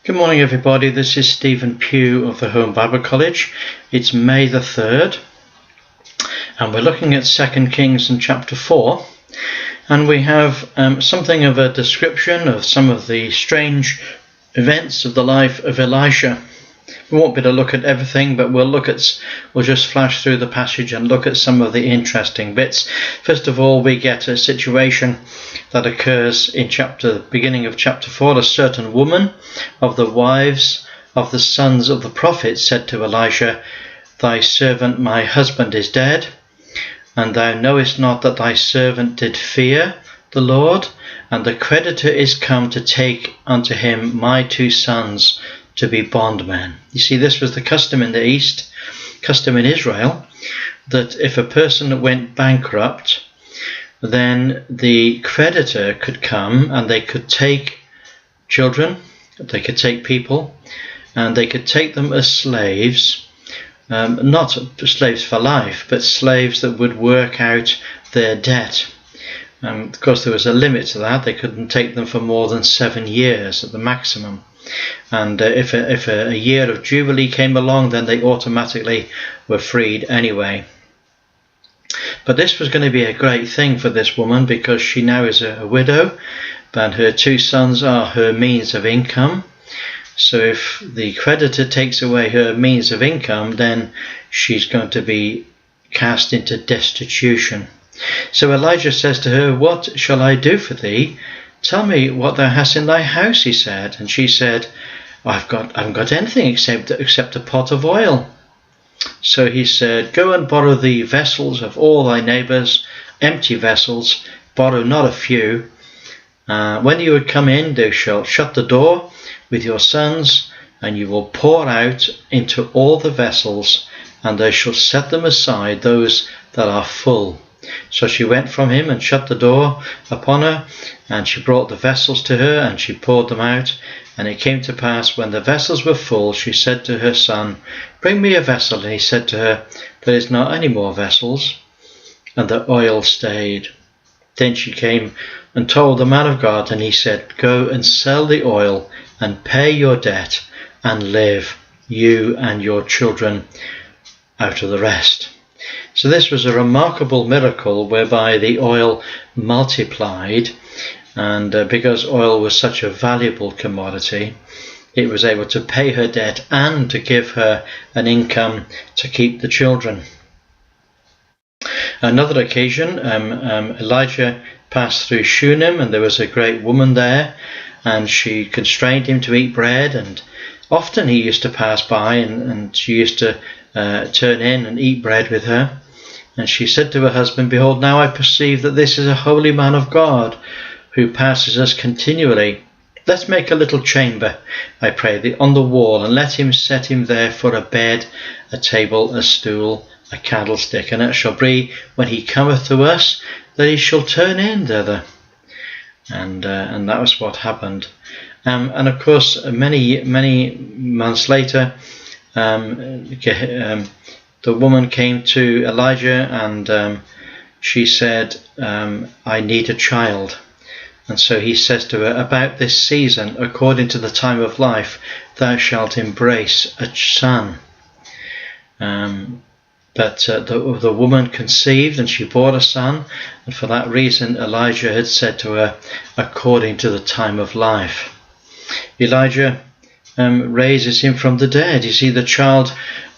Good morning, everybody. This is Stephen Pugh of the Home Bible College. It's May the 3rd, and we're looking at 2 Kings and chapter 4. And we have something of a description of some of the strange events of the life of Elisha. We won't be able to look at everything, but we'll just flash through the passage and look at some of the interesting bits. First of all, we get a situation that occurs in beginning of chapter 4. A certain woman of the wives of the sons of the prophets said to Elisha, "Thy servant my husband is dead, and thou knowest not that thy servant did fear the Lord, and the creditor is come to take unto him my 2 sons to be bondmen." You see, this was the custom in the East, custom in Israel, that if a person went bankrupt, then the creditor could come and they could take children, they could take people, and they could take them as slaves, not slaves for life, but slaves that would work out their debt. Of course, there was a limit to that. They couldn't take them for more than 7 years at the maximum. And if a year of Jubilee came along, then they automatically were freed anyway. But this was going to be a great thing for this woman, because she now is a widow, and her 2 sons are her means of income. So if the creditor takes away her means of income, then she's going to be cast into destitution. So Elijah says to her, "What shall I do for thee? Tell me what thou hast in thy house," he said. And she said, I haven't got anything except a pot of oil. So he said, "Go and borrow the vessels of all thy neighbours, empty vessels, borrow not a few. When you would come in, thou shalt shut the door with your sons, and you will pour out into all the vessels, and they shall set them aside, those that are full." So she went from him and shut the door upon her, and she brought the vessels to her, and she poured them out. And it came to pass, when the vessels were full, she said to her son, "Bring me a vessel." And he said to her, "There is not any more vessels." And the oil stayed. Then she came and told the man of God, and he said, "Go and sell the oil and pay your debt, and live, you and your children, out of the rest." So this was a remarkable miracle whereby the oil multiplied, and because oil was such a valuable commodity, it was able to pay her debt and to give her an income to keep the children. Another occasion, Elijah passed through Shunem, and there was a great woman there, and she constrained him to eat bread, and often he used to pass by, and she used to turn in and eat bread with her. And she said to her husband, "Behold, now I perceive that this is a holy man of God, who passes us continually. Let's make a little chamber, I pray thee, on the wall, and let him set him there for a bed, a table, a stool, a candlestick. And it shall be, when he cometh to us, that he shall turn in thither." And that was what happened. And of course, many months later, the woman came to Elijah, and she said, "I need a child." And so he says to her, "About this season, according to the time of life, thou shalt embrace a son." But the woman conceived, and she bore a son, and for that reason Elijah had said to her, "According to the time of life." Elijah raises him from the dead. You see, the child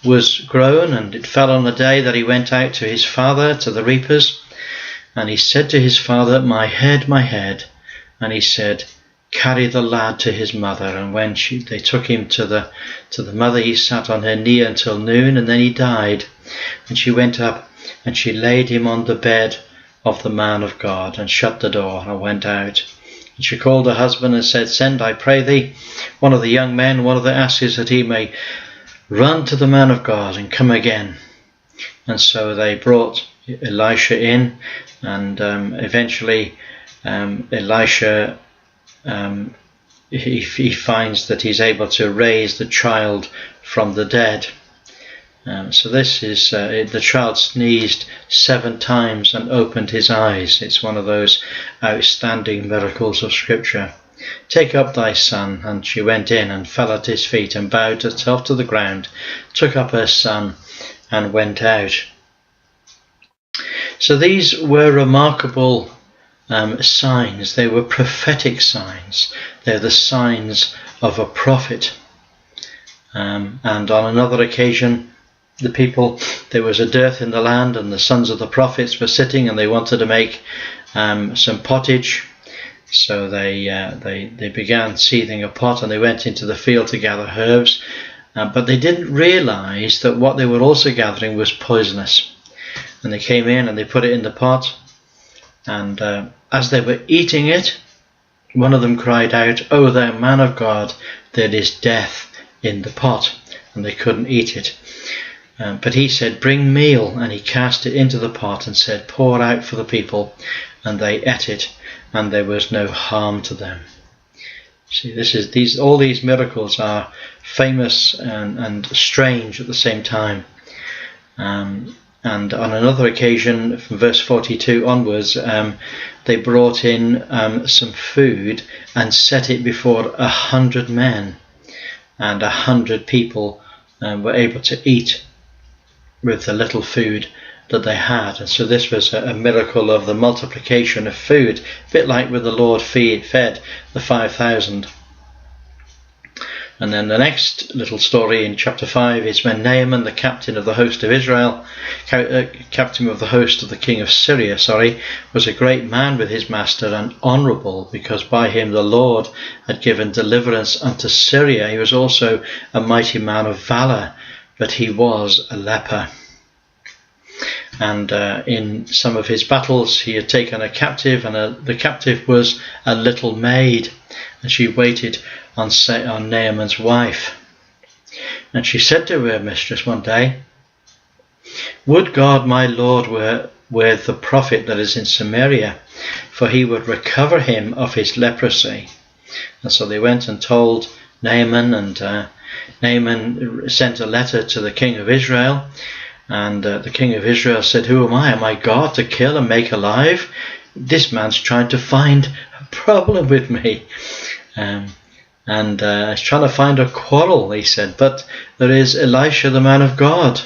was grown, and it fell on the day that he went out to his father, to the reapers, and he said to his father, my head," and he said, "Carry the lad to his mother." And when they took him to the mother, he sat on her knee until noon, and then he died. And she went up and she laid him on the bed of the man of God, and shut the door and went out. And she called her husband and said, "Send, I pray thee, one of the young men, one of the asses, that he may run to the man of God and come again." And so they brought Elisha in, and eventually Elisha, he finds that he's able to raise the child from the dead. So this is, the child sneezed 7 times and opened his eyes. It's one of those outstanding miracles of Scripture. Take up thy son. And she went in and fell at his feet and bowed herself to the ground, took up her son and went out. So these were remarkable signs. They were prophetic signs. They're the signs of a prophet. And on another occasion, there was a dearth in the land, and the sons of the prophets were sitting, and they wanted to make some pottage. So they began seething a pot, and they went into the field to gather herbs. But they didn't realize that what they were also gathering was poisonous. And they came in and they put it in the pot. And as they were eating it, one of them cried out, "O thou man of God, there is death in the pot." And they couldn't eat it. But he said, "Bring meal." And he cast it into the pot and said, "Pour out for the people." And they ate it, and there was no harm to them. See, all these miracles are famous and strange at the same time. And on another occasion, from verse 42 onwards, they brought in some food and set it before 100 men, and 100 people were able to eat with the little food that they had. And so this was a miracle of the multiplication of food, a bit like when the Lord fed the 5,000. And then the next little story in chapter 5 is when Naaman, the captain of the host of Israel, captain of the host of the king of Syria, was a great man with his master and honourable, because by him the Lord had given deliverance unto Syria. He was also a mighty man of valour, but he was a leper. And in some of his battles he had taken a captive, and the captive was a little maid, and she waited on Naaman's wife. And she said to her mistress one day, "Would God my Lord were with the prophet that is in Samaria, for he would recover him of his leprosy." And so they went and told Naaman, and Naaman sent a letter to the king of Israel. And the king of Israel said, "Who am I? Am I God to kill and make alive? This man's trying to find a problem with me. He's trying to find a quarrel," he said. "But there is Elisha, the man of God,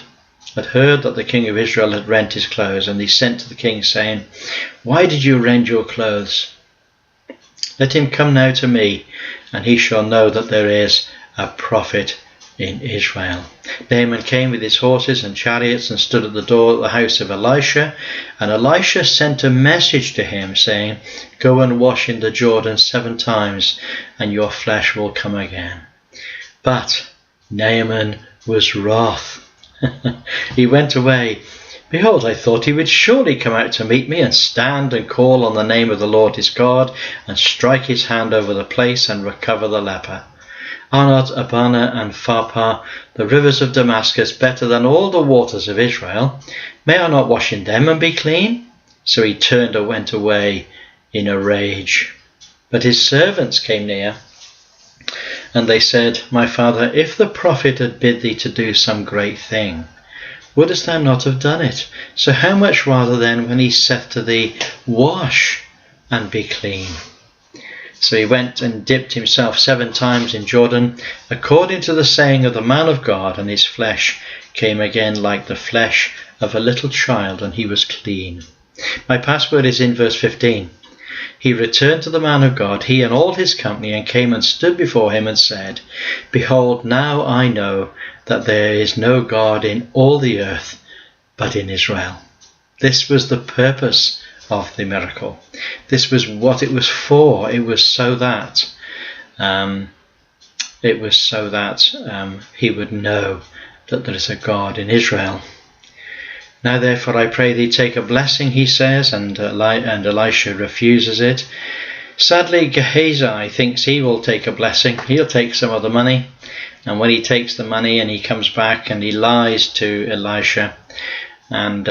had heard that the king of Israel had rent his clothes, and he sent to the king, saying, Why did you rend your clothes? Let him come now to me, and he shall know that there is a prophet in Israel." Naaman came with his horses and chariots and stood at the door of the house of Elisha. And Elisha sent a message to him, saying, "Go and wash in the Jordan 7 times, and your flesh will come again." But Naaman was wroth. He went away. "Behold, I thought he would surely come out to meet me, and stand and call on the name of the Lord his God, and strike his hand over the place, and recover the leper. Are not Abana and Pharpar, the rivers of Damascus, better than all the waters of Israel? May I not wash in them and be clean?" So he turned and went away in a rage. But his servants came near, and they said, "My father, if the prophet had bid thee to do some great thing, wouldest thou not have done it? So how much rather then when he saith to thee, Wash and be clean?" So he went and dipped himself 7 times in Jordan, according to the saying of the man of God, and his flesh came again like the flesh of a little child, and he was clean. My password is in verse 15. He returned to the man of God, he and all his company, and came and stood before him and said, "Behold, now I know that there is no God in all the earth but in Israel." This was the purpose of the miracle. This was what it was for. It was so that he would know that there is a God in Israel. "Now therefore I pray thee, take a blessing," he says, and Elisha refuses it. Sadly, Gehazi thinks he will take a blessing. He'll take some of the money, and when he takes the money and he comes back and he lies to Elisha, and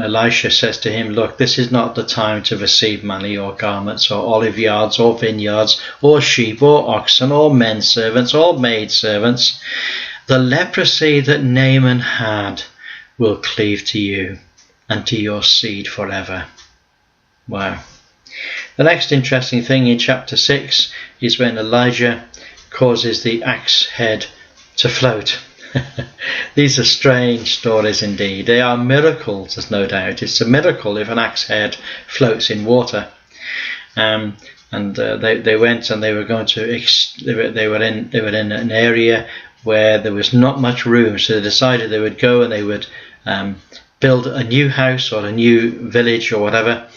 Elisha says to him, "Look, this is not the time to receive money or garments or olive yards or vineyards or sheep or oxen or men servants or maid servants. The leprosy that Naaman had will cleave to you and to your seed forever." Wow. The next interesting thing in chapter 6 is when Elijah causes the axe head to float. These are strange stories indeed. They are miracles, there's no doubt. It's a miracle if an axe head floats in water. They went and they were going to they were in an area where there was not much room, so they decided they would go and they would build a new house or a new village or whatever.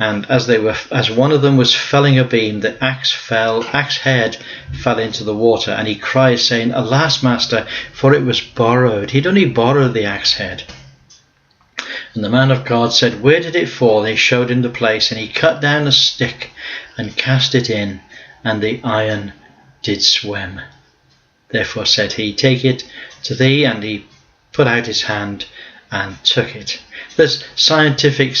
And as one of them was felling a beam, the axe head fell into the water, and he cried, saying, "Alas, master, for it was borrowed." He'd only borrowed the axe head. And the man of God said, "Where did it fall?" They showed him the place, and he cut down a stick and cast it in, and the iron did swim. Therefore said he, "Take it to thee," and he put out his hand and took it. The scientific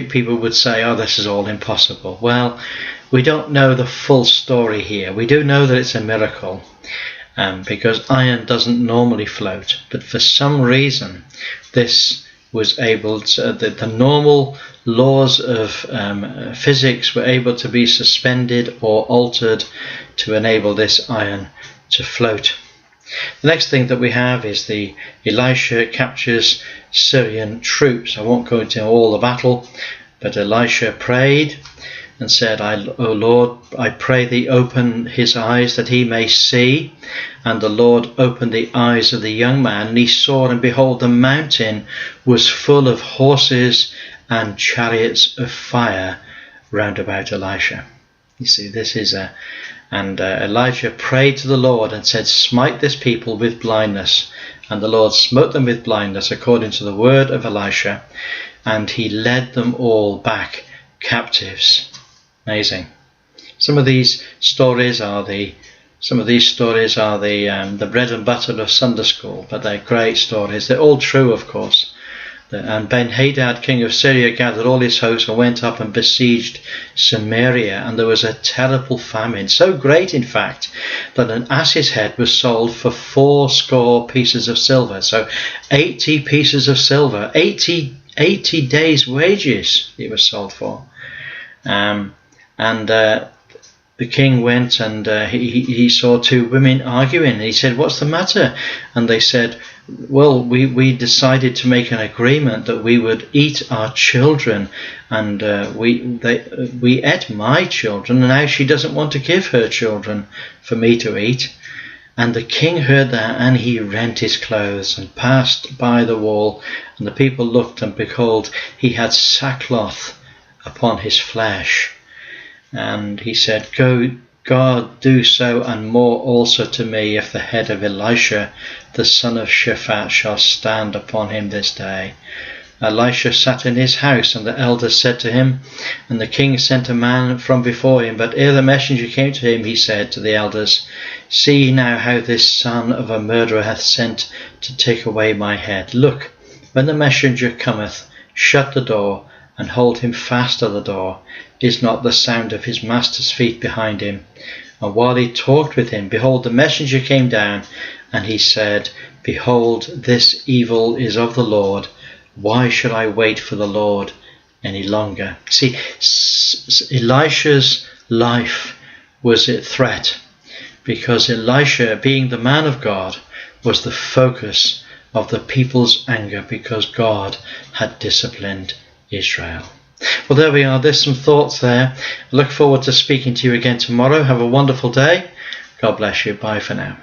people would say, "Oh, this is all impossible." Well, we don't know the full story here. We do know that it's a miracle, because iron doesn't normally float, but for some reason this was able to, the normal laws of physics were able to be suspended or altered to enable this iron to float. The next thing that we have is Elisha captures Syrian troops. I won't go into all the battle, but Elisha prayed and said, "O Lord, I pray thee, open his eyes that he may see." And the Lord opened the eyes of the young man, and he saw, and behold, the mountain was full of horses and chariots of fire round about Elisha. You see, this is Elijah prayed to the Lord and said, "Smite this people with blindness." And the Lord smote them with blindness according to the word of Elisha, and he led them all back captives. Amazing. Some of these stories are the bread and butter of Sunday school, but they're great stories. They're all true, of course. And Ben-Hadad, king of Syria, gathered all his hosts and went up and besieged Samaria, and there was a terrible famine, so great in fact that an ass's head was sold for 80 pieces of silver. So 80 pieces of silver, 80 days' wages it was sold for. The king went and he saw two women arguing, and he said, "What's the matter?" And they said, "Well, we decided to make an agreement that we would eat our children, and we ate my children, and now she doesn't want to give her children for me to eat." And the king heard that, and he rent his clothes and passed by the wall, and the people looked, and behold, he had sackcloth upon his flesh. And he said, "Go, God, do so and more also to me, if the head of Elisha the son of Shaphat shall stand upon him this day." Elisha sat in his house, and the elders said to him, and the king sent a man from before him. But ere the messenger came to him, he said to the elders, "See now how this son of a murderer hath sent to take away my head. Look, when the messenger cometh, shut the door, and hold him fast at the door. Is not the sound of his master's feet behind him?" And while he talked with him, behold, the messenger came down, and he said, "Behold, this evil is of the Lord. Why should I wait for the Lord any longer?" See, Elisha's life was at threat, because Elisha, being the man of God, was the focus of the people's anger, because God had disciplined Israel. Well, there we are. There's some thoughts there. I look forward to speaking to you again tomorrow. Have a wonderful day. God bless you. Bye for now.